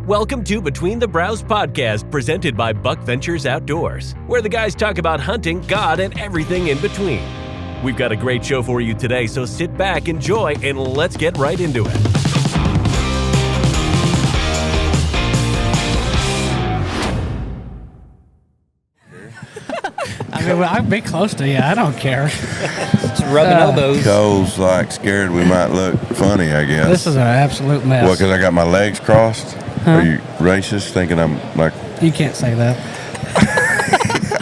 Welcome to Between the Brows podcast, presented by Buckventures Outdoors, where the guys talk about hunting, God, and everything in between. We've got a great show for you today, so sit back, enjoy, and let's get right into it. I mean, I'd be close to you. I don't care. Just rubbing elbows. Cole's like scared we might look funny, I guess. This is an absolute mess. What, because I got my legs crossed? Huh? Are you racist, thinking I'm like... You can't say that.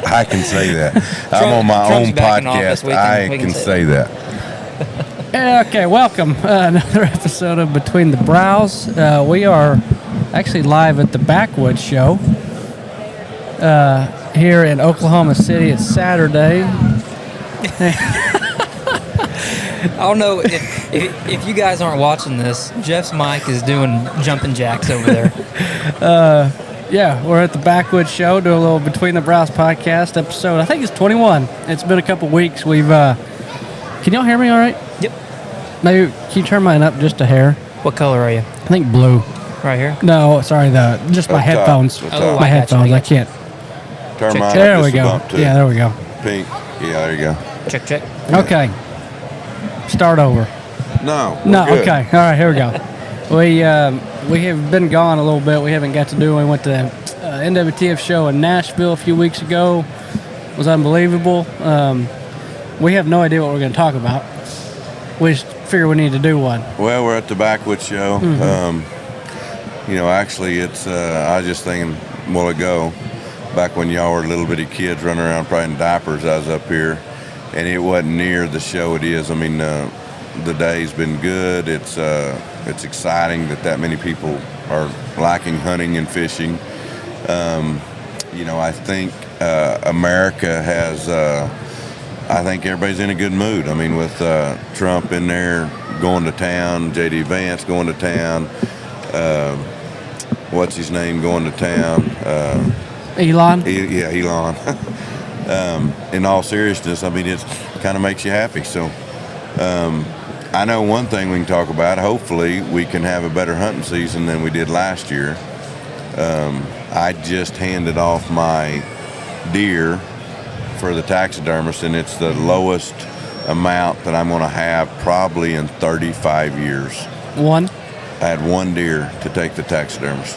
I can say that. I'm on my Trump's own back in office. podcast. I can say that. Okay, welcome. Another episode of Between the Brows. We are actually live at the Backwoods Show here in Oklahoma City. It's Saturday. I don't know if you guys aren't watching this. Jeff's mic is doing jumping jacks over there. Yeah, we're at the Backwoods Show doing a little Between the Brows podcast episode. I think it's 21. It's been a couple weeks. We've can y'all hear me all right? Yep. Maybe can you turn mine up just a hair? What color are you? I think blue. Right here? No, sorry, just my headphones. Oh, my I got you, headphones. I I got you. can't. Turn mine There up we just a go. bump, too. Yeah, there we go. Pink. Yeah, there you go. Check. Okay. Start over. No. No, we're good. okay. All right, here we go. We have been gone a little bit. We haven't got to do. We went to the NWTF show in Nashville a few weeks ago. It was unbelievable. We have no idea what we're going to talk about. We just figure we need to do one. Well, we're at the Backwoods Show. Mm-hmm. Actually, it's I was just thinking a while ago, back when y'all were little bitty kids running around probably in diapers, I was up here, and it wasn't near the show it is. I mean, the day's been good. It's exciting that many people are liking hunting and fishing. I think America has, I think everybody's in a good mood. I mean, with Trump in there going to town, J.D. Vance going to town, what's his name going to town? Elon? Elon. In all seriousness, I mean, it kind of makes you happy. So I know one thing we can talk about. Hopefully we can have a better hunting season than we did last year. I just handed off my deer for the taxidermist, and it's the lowest amount that I'm going to have probably in 35 years. One? I had one deer to take the taxidermist.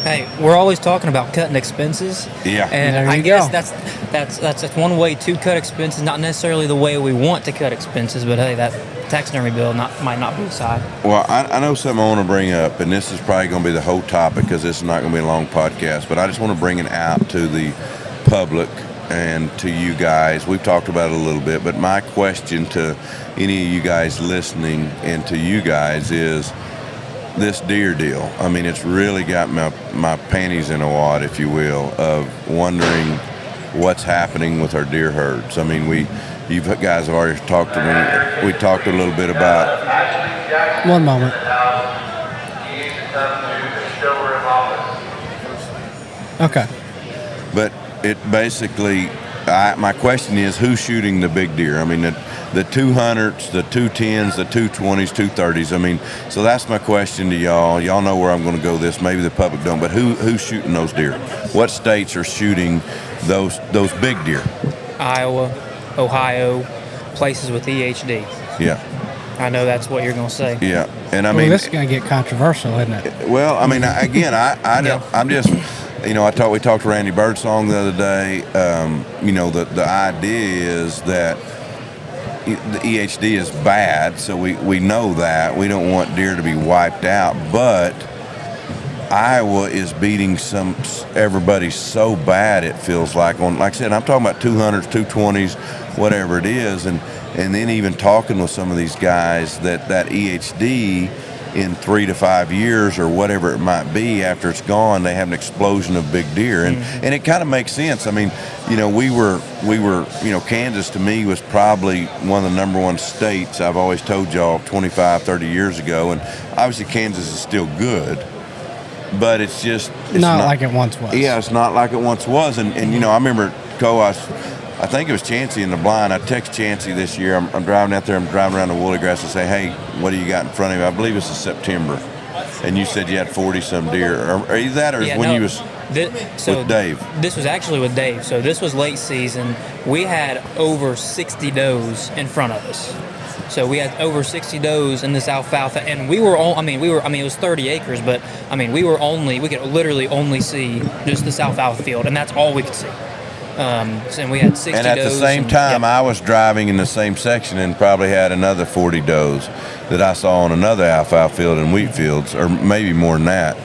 Hey, we're always talking about cutting expenses. Yeah. And There I you guess go. that's one way to cut expenses. Not necessarily the way we want to cut expenses, but hey, that taxidermy bill might not be the side. Well, I know something I want to bring up, and this is probably going to be the whole topic because this is not going to be a long podcast, but I just want to bring it out to the public and to you guys. We've talked about it a little bit, but my question to any of you guys listening and to you guys is this deer deal. I mean, it's really got my panties in a wad, if you will, of wondering what's happening with our deer herds. I mean, you guys have already talked to me. We talked a little bit about... One moment. Okay. But it basically, my question is, who's shooting the big deer? I mean, the 200s, the 210s, the 220s, 230s. I mean, so that's my question to y'all. Y'all know where I'm going to go this. Maybe the public don't, but who's shooting those deer? What states are shooting those big deer? Iowa, Ohio, places with EHD. Yeah. I know that's what you're going to say. Yeah. And I Well, mean, this is going to get controversial, isn't it? well, I mean, again, I'm just, we talked to Randy Birdsong the other day. The idea is that the EHD is bad, so we know that. We don't want deer to be wiped out, but Iowa is beating everybody so bad it feels like. Like I said, I'm talking about 200s, 220s, whatever it is, and then even talking with some of these guys that EHD in 3 to 5 years or whatever it might be, after it's gone, they have an explosion of big deer, and it kind of makes sense. I mean, we were Kansas to me was probably one of the number one states. I've always told y'all 25, 30 years ago, and obviously Kansas is still good, but it's not like it once was. Yeah, it's not like it once was, and I remember I think it was Chancey in the blind. I text Chancey this year. I'm driving out there. I'm driving around the woolly grass and say, hey, what do you got in front of you? I believe it's in September. and you said you had 40-some deer. Are you that, or Yeah, when no, you was with Dave? This was actually with Dave. So this was late season. We had over 60 does in front of us. So we had over 60 does in this alfalfa, and we were all. It was 30 acres, but we could literally only see just this alfalfa field, and that's all we could see. And we had 60 does. And at the same time, I was driving in the same section and probably had another 40 does that I saw on another alfalfa field and wheat fields, or maybe more than that.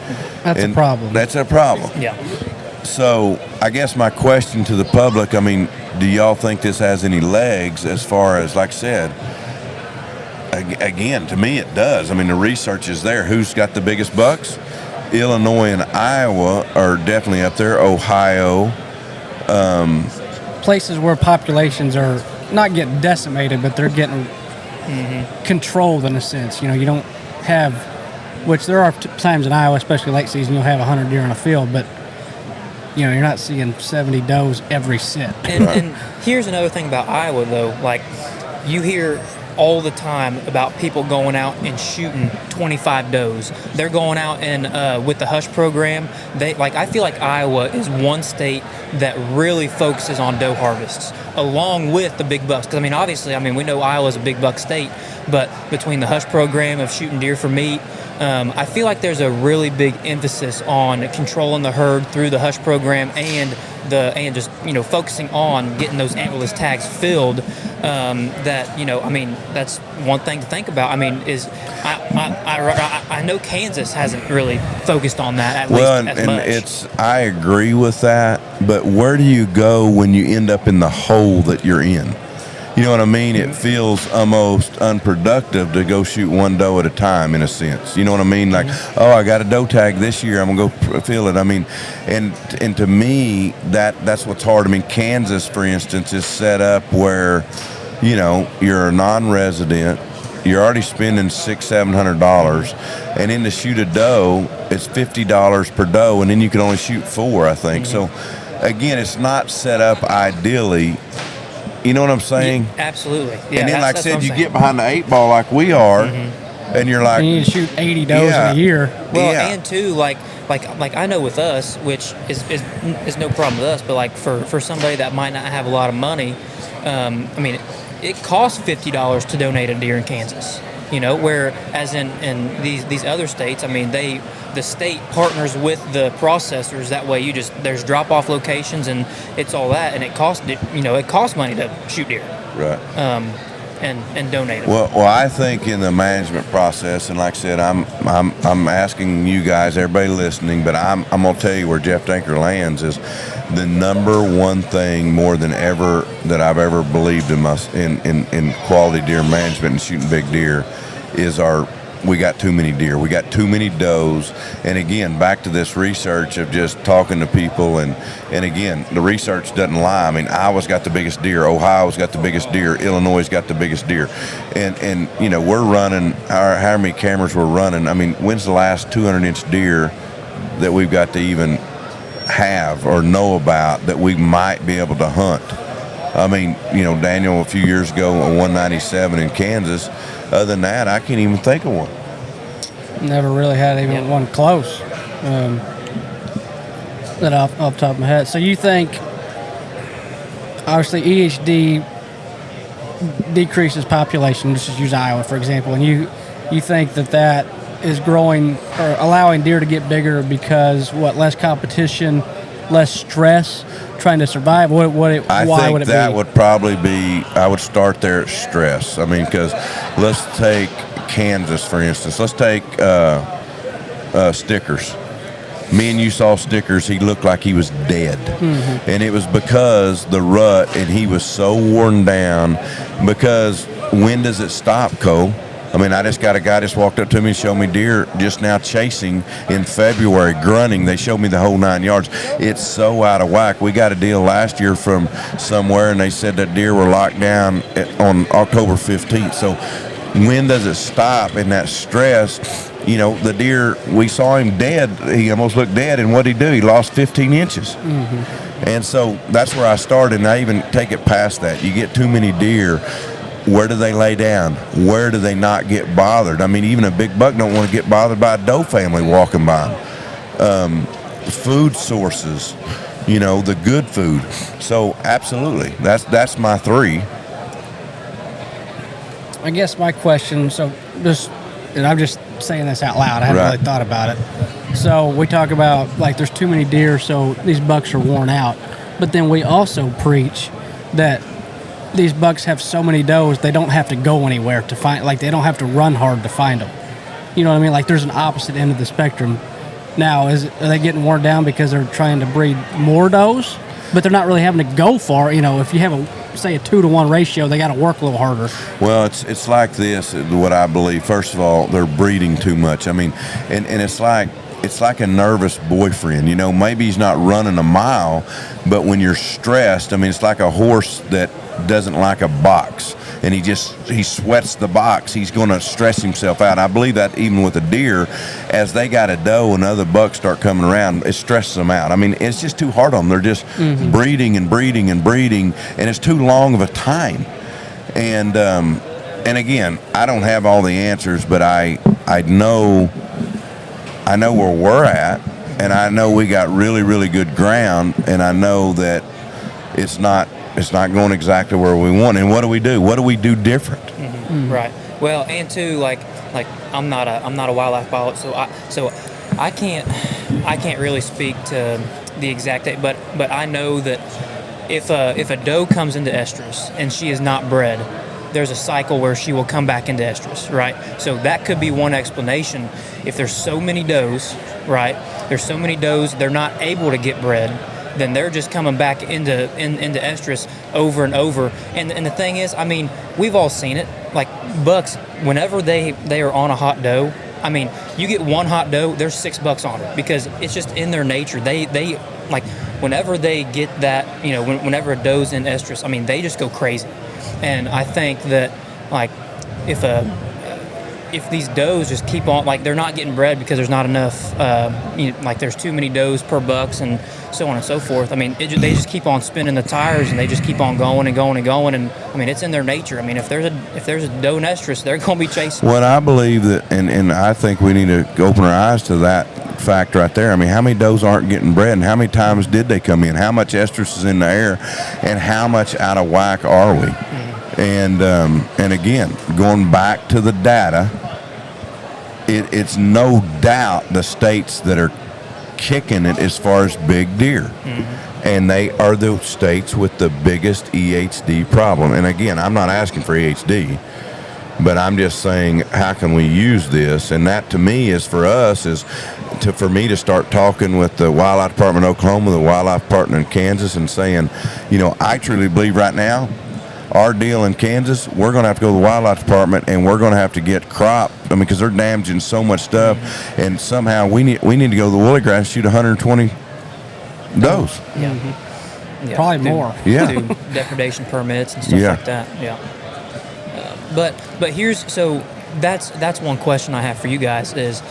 That's a problem. That's a problem. Yeah. So I guess my question to the public, do y'all think this has any legs as far as, like I said, again, to me it does. The research is there. Who's got the biggest bucks? Illinois and Iowa are definitely up there. Ohio. Places where populations are not getting decimated, but they're getting controlled in a sense. You don't have, which there are times in Iowa, especially late season, you'll have 100 deer in a field, but you're not seeing 70 does every sit. And here's another thing about Iowa, though. Like, you hear all the time about people going out and shooting 25 does. They're going out and with the Hush program. I feel like Iowa is one state that really focuses on doe harvests, along with the big bucks. Because obviously, we know Iowa's a big buck state, but between the Hush program of shooting deer for meat, I feel like there's a really big emphasis on controlling the herd through the Hush program and just focusing on getting those antlerless tags filled. That's one thing to think about. I know Kansas hasn't really focused on that at least as much. I agree with that, but where do you go when you end up in the hole that you're in? You know what I mean? It feels almost unproductive to go shoot one doe at a time, in a sense. You know what I mean? Like, I got a doe tag this year, I'm going to go feel it. And to me, that's what's hard. Kansas, for instance, is set up where, you're a non-resident, you're already spending $600-700, and then to shoot a doe, it's $50 per doe, and then you can only shoot 4, I think. So, again, it's not set up ideally. You know what I'm saying? Yeah, absolutely. Yeah, and then, like I said, you get behind the 8 ball like we are, and you're like, you need to shoot 80 does in a year. Well, and too, like I know with us, which is no problem with us, but like for somebody that might not have a lot of money, it costs $50 to donate a deer in Kansas. Whereas in these other states, the state partners with the processors. That way, there's drop-off locations and it's all that, and it costs money to shoot deer, right? And donate them. Well, I think in the management process, and like I said, I'm asking you guys, everybody listening, but I'm gonna tell you where Jeff Danker lands is the number one thing more than ever that I've ever believed in quality deer management and shooting big deer is we got too many deer. We got too many does. And again, back to this research of just talking to people. And again, the research doesn't lie. Iowa's got the biggest deer. Ohio's got the biggest deer. Illinois' got the biggest deer. And we're running, how many cameras we're running. When's the last 200-inch deer that we've got to even have or know about that we might be able to hunt? Daniel a few years ago on 197 in Kansas. Other than that, I can't even think of one. Never really had even one close. That off the top of my head. So you think, obviously, EHD decreases population. Let's just use Iowa, for example. And you think that is growing or allowing deer to get bigger because, less competition, less stress, trying to survive? Why would it be? I think that would probably be, I would start there at stress. Because let's take Kansas, for instance. Let's take Stickers. Me and you saw Stickers, he looked like he was dead. And it was because the rut, and he was so worn down. Because when does it stop, Cole? I just got a guy just walked up to me and showed me deer just now chasing in February, grunting. They showed me the whole 9 yards. It's so out of whack. We got a deal last year from somewhere, and they said that deer were locked down on October 15th. So when does it stop? And that stress, the deer, we saw him dead. He almost looked dead, and what did he do? He lost 15 inches. And so that's where I started, and I even take it past that. You get too many deer. where do they lay down? Where do they not get bothered? I mean, even a big buck don't want to get bothered by a doe family walking by them. Food sources, the good food. So absolutely, that's my 3. I guess my question, and I'm just saying this out loud, I haven't really thought about it. So we talk about, like, there's too many deer, so these bucks are worn out. But then we also preach that these bucks have so many does, they don't have to go anywhere to find, like, they don't have to run hard to find them. You know what I mean? Like, there's an opposite end of the spectrum. Now, are they getting worn down because they're trying to breed more does? But they're not really having to go far. If you have a 2-to-1 ratio, they got to work a little harder. Well, it's like this, what I believe. First of all, they're breeding too much. I mean, and it's like a nervous boyfriend. Maybe he's not running a mile, but when you're stressed, I mean, it's like a horse that doesn't like a box, and he sweats the box. He's going to stress himself out. I believe that even with a deer, as they got a doe and other bucks start coming around, it stresses them out. I mean, it's just too hard on them. They're just breeding and breeding and breeding, and it's too long of a time. And again, I don't have all the answers, but I know where we're at, and I know we got really, really good ground, and I know that it's not going exactly where we want. And what do we do? What do we do different? Right. Well, and too, like I'm not a wildlife biologist, so I can't really speak to the exact date, but I know that if a doe comes into estrus and she is not bred, there's a cycle where she will come back into estrus, right? So that could be one explanation. If there's so many does, right? There's so many does, they're not able to get bred, then they're just coming back into estrus over and over. And the thing is, I mean, we've all seen it. Like, bucks, whenever they are on a hot doe, I mean, you get one hot doe, there's 6 bucks on her because it's just in their nature. They like, whenever they get that, whenever a doe's in estrus, I mean, they just go crazy. And I think that, like, if these does just keep on, like, they're not getting bred because there's not enough, like, there's too many does per bucks and so on and so forth. I mean, they just keep on spinning the tires and they just keep on going and going and going. And I mean, it's in their nature. I mean, if there's a doe in estrus, they're going to be chasing. What I believe that, and I think we need to open our eyes to that fact right there. I mean, how many does aren't getting bred, and how many times did they come in? How much estrus is in the air, and how much out of whack are we? And again, going back to the data, it's no doubt the states that are kicking it as far as big deer. And they are the states with the biggest EHD problem. And again, I'm not asking for EHD, but I'm just saying, how can we use this? And that, to me, is for us, for me to start talking with the Wildlife Department of Oklahoma, the Wildlife Department in Kansas, and saying, I truly believe right now, our deal in Kansas, we're going to have to go to the Wildlife Department, and we're going to have to get crop. I mean, because they're damaging so much stuff, and somehow we need to go to the woolly grass and shoot 120 does. Yeah. Probably more. Yeah. Do depredation permits and stuff like that. Yeah. But that's one question I have for you guys is,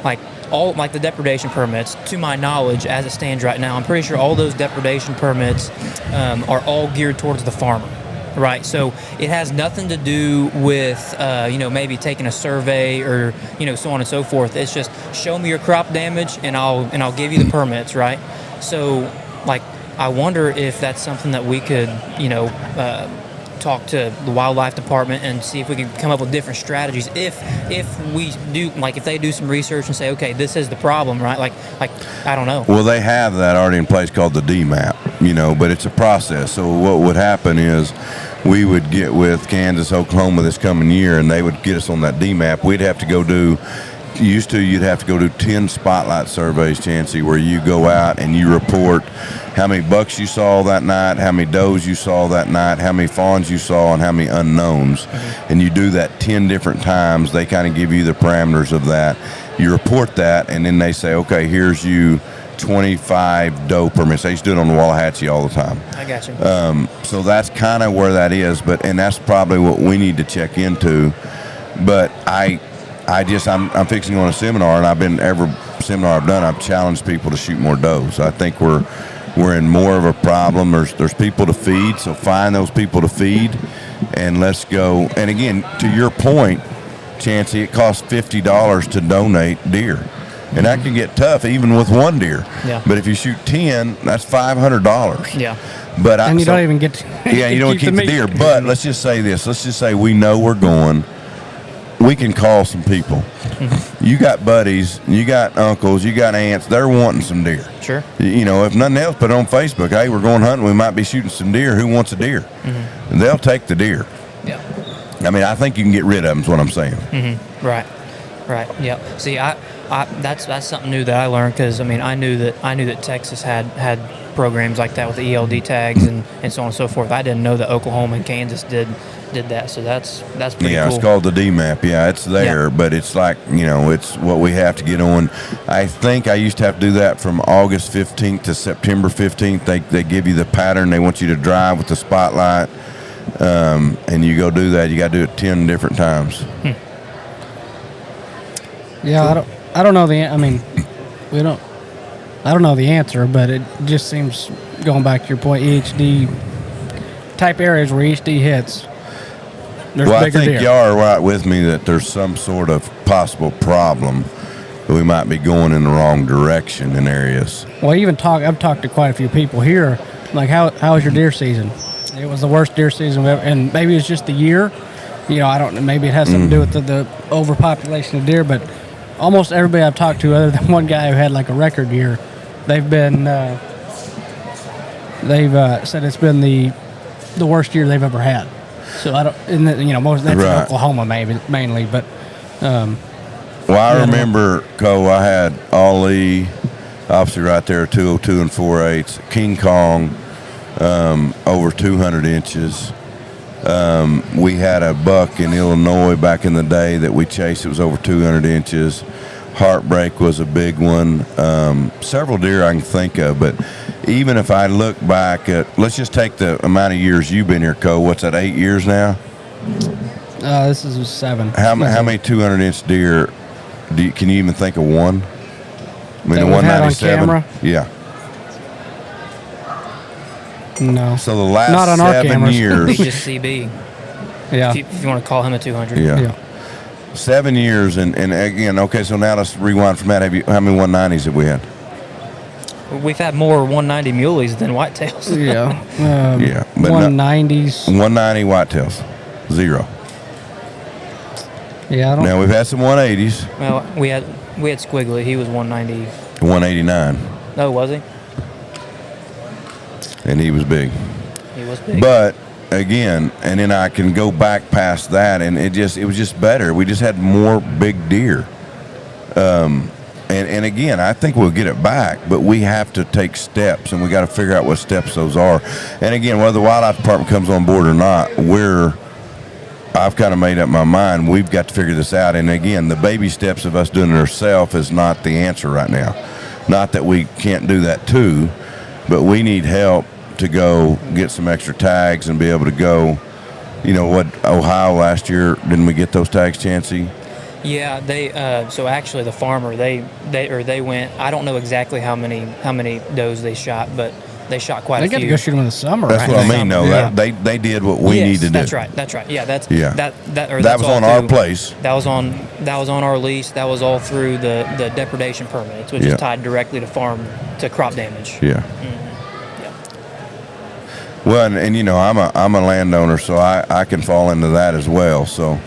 like, all, like, the depredation permits, to my knowledge, as it stands right now, I'm pretty sure all those depredation permits are all geared towards the farmer. Right, so it has nothing to do with, maybe taking a survey or, so on and so forth. It's just, show me your crop damage and I'll give you the permits, right? So, like, I wonder if that's something that we could, talk to the Wildlife Department and see if we can come up with different strategies. If we do, like, if they do some research and say, okay, this is the problem, right? Like I don't know. Well, they have that already in place called the DMAP, but it's a process. So what would happen is we would get with Kansas, Oklahoma this coming year, and they would get us on that DMAP. We'd have to go do, you'd have to go do 10 spotlight surveys, Chancey, where you go out and you report how many bucks you saw that night, how many does you saw that night, how many fawns you saw, and how many unknowns. And you do that 10 different times. They kind of give you the parameters of that. You report that, and then they say, okay, here's you 25 doe permits. They used to do it on the Wallahatchie all the time. I got you. So that's kind of where that is, and that's probably what we need to check into. But I'm fixing on a seminar, and every seminar I've done, I've challenged people to shoot more does. I think we're in more of a problem. There's people to feed, so find those people to feed, and let's go. And again, to your point, Chancey, it costs $50 to donate deer. And that can get tough even with one deer. Yeah. But if you shoot 10, that's $500. Yeah. But And you don't even get to you don't keep the meat. deer. But let's just say this. Let's just say we know we're going. We can call some people. Mm-hmm. You got buddies, you got uncles, you got aunts. They're wanting some deer. Sure. You know, if nothing else, put it on Facebook. Hey, we're going hunting. We might be shooting some deer. Who wants a deer? Mm-hmm. And they'll take the deer. Yeah. I mean, I think you can get rid of them. Is what I'm saying. Mm-hmm. Right. Yeah. See, that's something new that I learned, because I mean I knew that Texas had programs like that with the ELD tags and so on and so forth. I didn't know that Oklahoma and Kansas did that. So that's pretty Yeah, cool. it's called the DMAP. Yeah, it's there, but it's like, you know, it's what we have to get on. I think I used to have to do that from August 15th to September 15th. They give you the pattern. They want you to drive with the spotlight, and you go do that. You got to do it 10 different times. Yeah, I don't know I mean, I don't know the answer, but it just seems, going back to your point, EHD type areas where EHD hits, there's Well, I bigger think deer. y'all are right with me that there's some sort of possible problem that we might be going in the wrong direction in areas. Well, I've talked to quite a few people here. Like, how was your deer season? It was the worst deer season we've ever, and maybe it's just the year. You know, I don't know. Maybe it has something to do with the overpopulation of deer, but almost everybody I've talked to, other than one guy who had like a record year, they've said it's been the worst year they've ever had. So I don't, and you know, most that's in Right. Oklahoma mainly, but Well, I remember, Cole, I had Ali, obviously right there, 202 and 4/8, King Kong, over 200 inches. We had a buck in Illinois back in the day that we chased. It was over 200 inches. Heartbreak was a big one. Several deer I can think of, but even if I look back at, let's just take the amount of years you've been here, Cole. What's that, 8 years now? this is 7. How many 200-inch deer can you even think of one? I mean, That the we've had on 197. camera? Yeah. No. So the last Not on our 7 cameras. years. He's just CB. Yeah. If you want to call him a 200. Yeah. 7 years, and again, okay, so now let's rewind from that. How many 190s have we had? We've had more 190 muleys than whitetails. Yeah. Yeah, but 190s. 190 whitetails, 0. Yeah, I don't. Now we've had some 180s, Well, we had Squiggly. He was 190. 189, No, was he? and he was big. He was big. But again, and then I can go back past that, and it was just better. We just had more big deer. And again, I think we'll get it back, but we have to take steps, and we got to figure out what steps those are. And again, whether the wildlife department comes on board or not, I've kind of made up my mind. We've got to figure this out. And again, the baby steps of us doing it ourselves is not the answer right now. Not that we can't do that too, but we need help to go get some extra tags and be able to go. You know what, Ohio last year, didn't we get those tags, Chancey? Yeah, they. So actually, the farmer they went. I don't know exactly how many does they shot, but they shot quite They a got few. to go shoot them in the summer. That's what I mean. No, Yeah. they did what we need to do. That's right. Yeah, Yeah. that That was all on our through- place. That was on our lease. That was all through the depredation permits, which Yeah. is tied directly to crop damage. Yeah. Yeah. Well, and you know, I'm a landowner, so I can fall into that as well. So,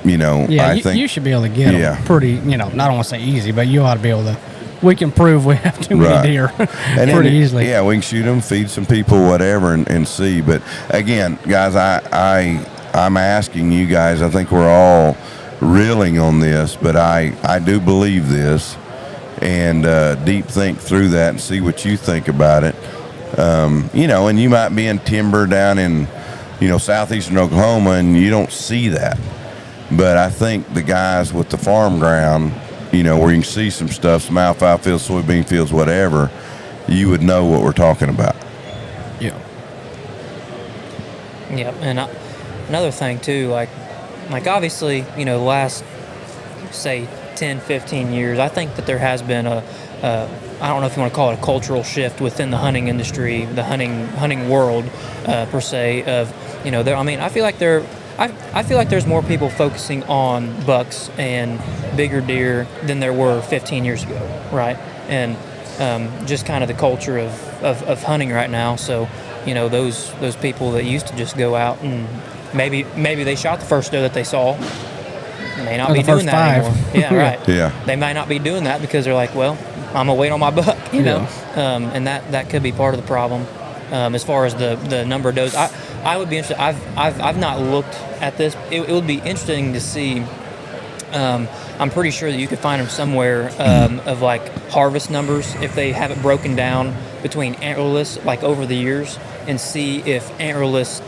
you know, Yeah, I think you should be able to get them Yeah. pretty, you know, I don't want to say easy, but you ought to be able to. We can prove we have too many Right. deer and pretty then, easily. Yeah, we can shoot them, feed some people, whatever, and see. But again, guys, I'm asking you guys. I think we're all reeling on this, but I do believe this, and deep think through that and see what you think about it. You know, and you might be in timber down in, you know, southeastern Oklahoma, and you don't see that. But I think the guys with the farm ground, you know, where you can see some stuff, some alfalfa fields, soybean fields, whatever, you would know what we're talking about. Yeah. Yep, and another thing too, like obviously, you know, the last say 10, 15 years, I think that there has been a I don't know if you want to call it a cultural shift within the hunting industry, the hunting world per se. Of I feel like I feel like there's more people focusing on bucks and bigger deer than there were 15 years ago, right? And just kind of the culture of hunting right now. So, those people that used to just go out and maybe they shot the first doe that they saw, may not be doing that anymore. Yeah, right. Yeah. They might not be doing that because they're like, well, I'm gonna wait on my buck, you know. And that could be part of the problem. As far as the number of does, I would be interested. I've not looked at this. It would be interesting to see. I'm pretty sure that you could find them somewhere of like harvest numbers if they have it broken down between antlerless, like over the years, and see if antlerless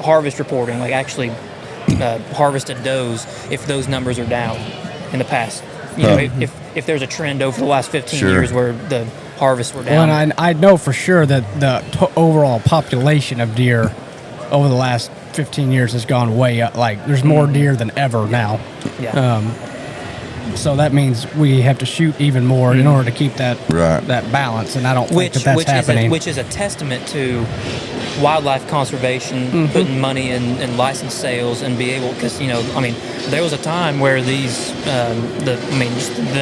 harvest reporting, like actually harvested does, if those numbers are down in the past. If there's a trend over the last 15 years where the harvests were down. Well, and I know for sure that the overall population of deer over the last 15 years has gone way up. Like, there's more deer than ever now. Yeah. So that means we have to shoot even more in order to keep that balance, and I don't think that's happening. Which is a testament to wildlife conservation, putting money in license sales, and be able, because there was a time where the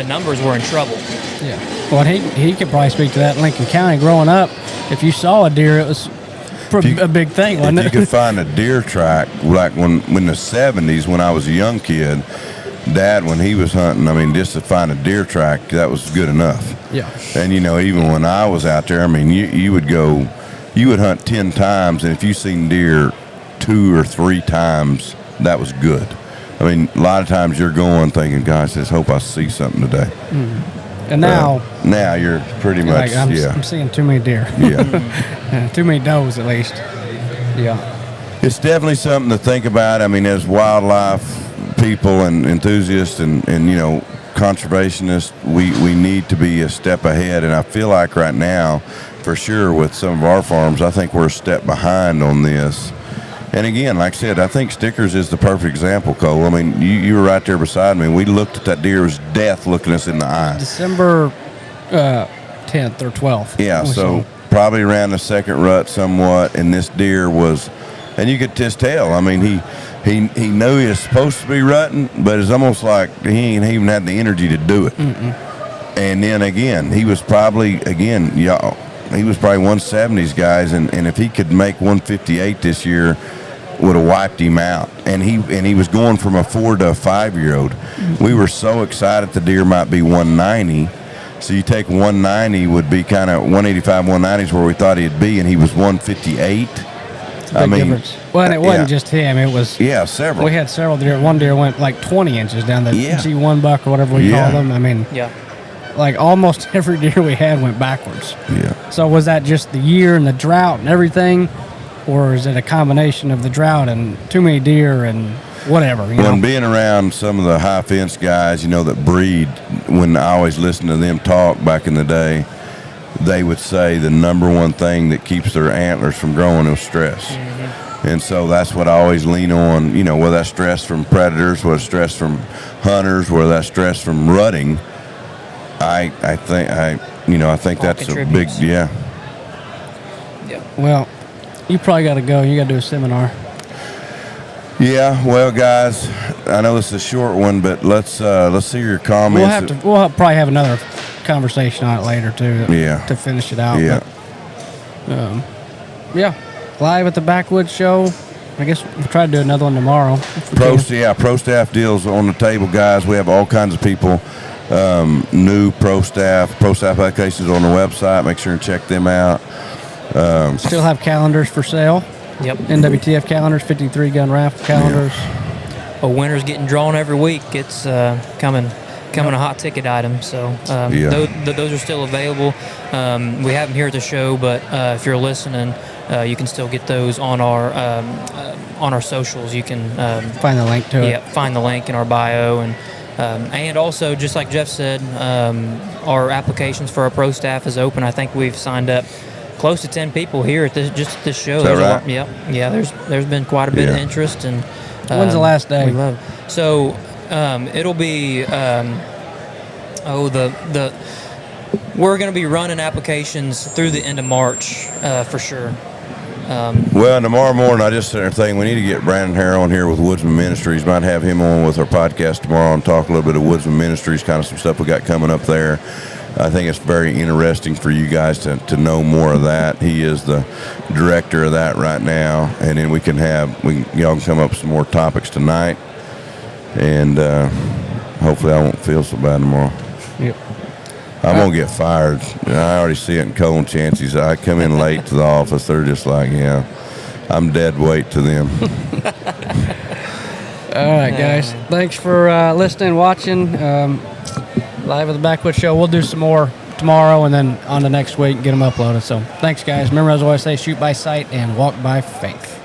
numbers were in trouble. Yeah. Well, he could probably speak to that in Lincoln County. Growing up, if you saw a deer, it was a big thing, wasn't it? If you could find a deer track, like when in the 70s, when I was a young kid, Dad, when he was hunting, just to find a deer track, that was good enough. Yeah. And, even when I was out there, you would hunt 10 times, and if you seen deer 2 or 3 times, that was good. A lot of times you're going thinking, gosh, let's hope I see something today. And now you're pretty much, I'm seeing too many deer. Yeah. Too many does, at least. Yeah. It's definitely something to think about. As wildlife people and enthusiasts and conservationists, we need to be a step ahead. And I feel like right now, for sure, with some of our farms, I think we're a step behind on this. And again, like I said, I think stickers is the perfect example, Cole. You were right there beside me. We looked at that deer. It was death looking us in the eye. December 10th or 12th. Yeah, so probably around the second rut somewhat, and this deer was, and you could just tell. He knew he was supposed to be rutting, but it's almost like he ain't even had the energy to do it. And then again, he was probably 170s guys, and if he could make 158 this year, would have wiped him out. And he was going from a 4 to a 5-year-old. We were so excited the deer might be 190. So you take 190 would be kind of 185, 190 is where we thought he'd be, and he was 158. Difference. Well, and it wasn't just him. It was several. We had several deer. One deer went like 20 inches down the G1 buck or whatever we call them. Like almost every deer we had went backwards. Yeah. So was that just the year and the drought and everything, or is it a combination of the drought and too many deer and whatever? When being around some of the high fence guys, that breed, when I always listened to them talk back in the day, they would say the number one thing that keeps their antlers from growing is stress. And so that's what I always lean on, whether that's stress from predators, whether that's stress from hunters, whether that's stress from rutting. I think that's a big, Well, you probably got to go. You got to do a seminar. Yeah, well, guys, I know this is a short one, but let's see your comments. We'll probably have another conversation on it later too. To finish it out. Yeah. But, live at the Backwoods Show. I guess we'll try to do another one tomorrow. Pro staff deals on the table, guys. We have all kinds of people. New pro staff applications on the website. Make sure and check them out. Still have calendars for sale. Yep. NWTF calendars, 53 gun raffle calendars. A winner's getting drawn every week. It's coming a hot ticket item. So those are still available. We have them here at the show, but if you're listening, you can still get those on our socials. You can find the link to it. Yeah, find the link in our bio, and also, just like Jeff said, our applications for our pro staff is open. I think we've signed up close to 10 people here at this show. Is that right? There's been quite a bit of interest. And when's the last day? We love it. So it'll be We're going to be running applications through the end of March for sure. Well, tomorrow morning, I just started thinking we need to get Brandon Hare on here with Woodsman Ministries. Might have him on with our podcast tomorrow and talk a little bit of Woodsman Ministries, kind of some stuff we got coming up there. I think it's very interesting for you guys to know more of that. He is the director of that right now, and then y'all can come up with some more topics tonight, and hopefully I won't feel so bad tomorrow. Yep. I'm going to get fired. I already see it in Cole and Chancey's. I come in late to the office. They're just like, yeah, I'm dead weight to them. All right, guys. Thanks for listening, watching. Live at the Backwoods Show. We'll do some more tomorrow and then on to next week and get them uploaded. So thanks, guys. Remember, as I always say, shoot by sight and walk by faith.